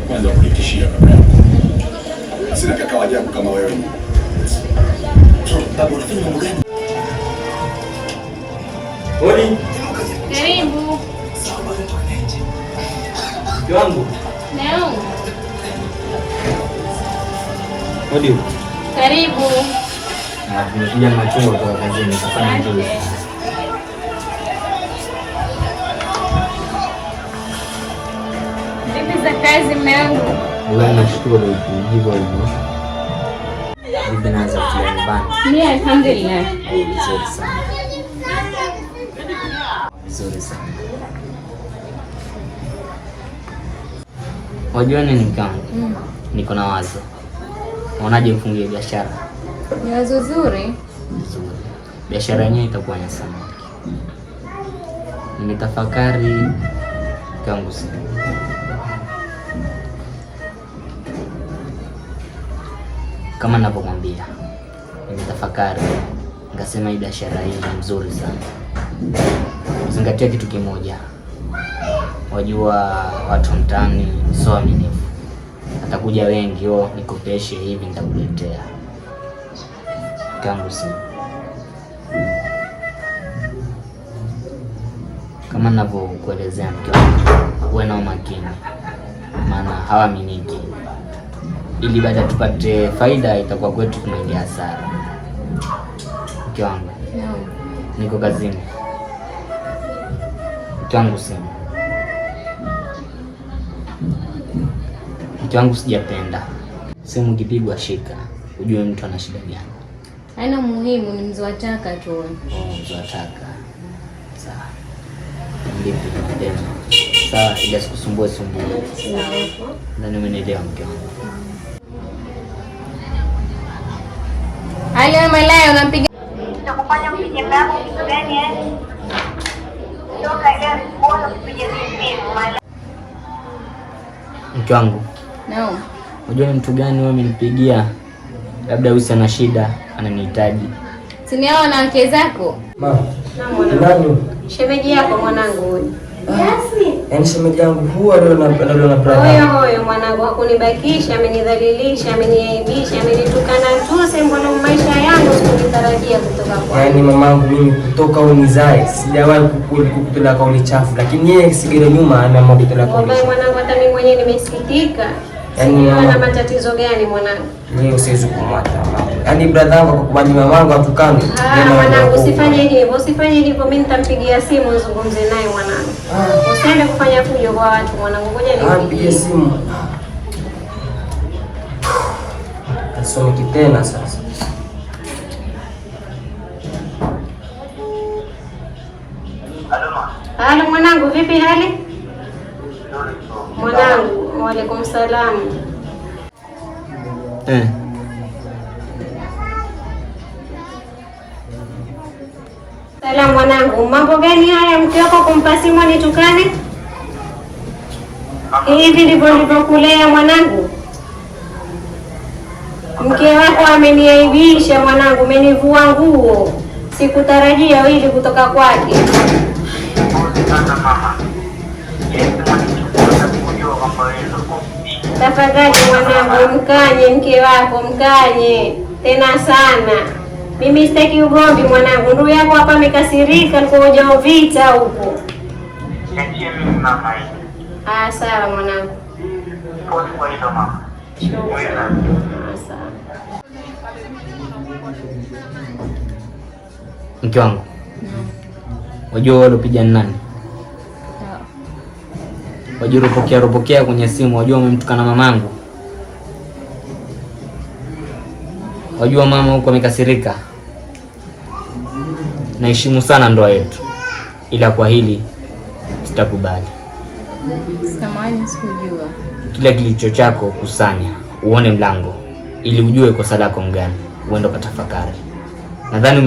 Kwanza kunitishia kaka yako. Sina kaka wa ajabu kama wewe. Baba unafanya mambo gani? Odi. Karibu. Kiwangu. Leo. Odi. Karibu. Nimekuja machungwa kwa kazini kufanya nzuri. Vipi za kazi mume wangu? Wewe nashukuru hivyo hivyo. Vipi naanza kutia nyumbani? Mimi alhamdulillah. Vizuri sana. Vizuri sana. Wajua nini mkangu? Niko na wazo. Unaonaje kufungia biashara? Ni wazo zuri. Nzuri. Biashara yenyewe itakuwa ya samaki. Nimetafakari kangu sana. Kama ninavyomwambia, nimetafakari nikasema hii biashara hii ni nzuri sana. Zingatia kitu kimoja. Wajua watu mtaani sio waaminifu. Atakuja wengi, nikopeshe hivi nitakuletea. Kangu sana. Kama ninavyokuelezea mke wangu, uwe na umakini. Maana hawaaminiki. Ili baada tupate faida itakuwa kwetu tunaingia hasara. Mke wangu. Niko kazini. Mke wangu sema. Mke wangu sijapenda. Simu ukipigwa shika, ujue mtu ana shida gani. Haina muhimu, ni mzee wa taka tu. Mzee wa taka. Sawa. Ndipo tunadema. Sawa, ila sikusumbue. Sawa. Nani umenielewa mke wangu? Hali ya malaya unampiga. Nitakufanya mpige mlango kitu gani yani? Toka ile bora kupige simu malaya. Mke wangu. Naam. Unajua ni mtu gani wewe umenipigia? Labda huyu ana shida, ananihitaji. Si ni hao wanawake zako? Mama. Nani? Shemeji yako mwanangu huyu. Yaani shemeji yangu huwa leo na brother. Huyo mwanangu hakunibakisha, amenidhalilisha, ameniaibisha, amenitukana tu, mbona maisha yangu sikutarajia kutoka kwake. Yaani mamangu mimi kutoka unizae sijawahi kukutola kauli chafu, lakini yeye sigere nyuma ameamua kutola kauli. Baba mwanangu, hata mimi mwenyewe nimesikitika. Yaani ana matatizo gani mwanangu? Leo siwezi kumwacha mama. Yaani brother wangu akakubali mamangu atukane. Mwanangu usifanye hivyo, mimi nitampigia simu nizungumze naye mwanangu. Usiende kufanya fujo kwa watu mwanangu, ngoja nipigie simu. Tasomeki tena sasa. Halo mwanangu, vipi hali? Mwanangu, waalaikum salaam. Salamu mwanangu, mambo gani haya? Mke wako kumpa simu anitukane? Hivi ndivyo nilivyokulea mwanangu? Mke wako ameniaibisha mwanangu, amenivua nguo. Sikutarajia hili kutoka kwake. Tafadhali mwanangu, mkanye mke wako, mkanye tena sana. Mimi sitaki ugomvi mwanangu. Ndugu yako hapa amekasirika, alikuja vita huko. Sawa mwanangu. Mke wangu. Wajua wale piga nani? Wajua ropokea kwenye simu, wajua umemtukana mamangu. Wajua mama huko amekasirika. Naheshimu sana ndoa yetu, ila kwa hili sitakubali. Samahani, sikujua. kila kilicho chako kusanya, uone mlango ili ujue kosa lako mgani, uende ukatafakari. Nadhani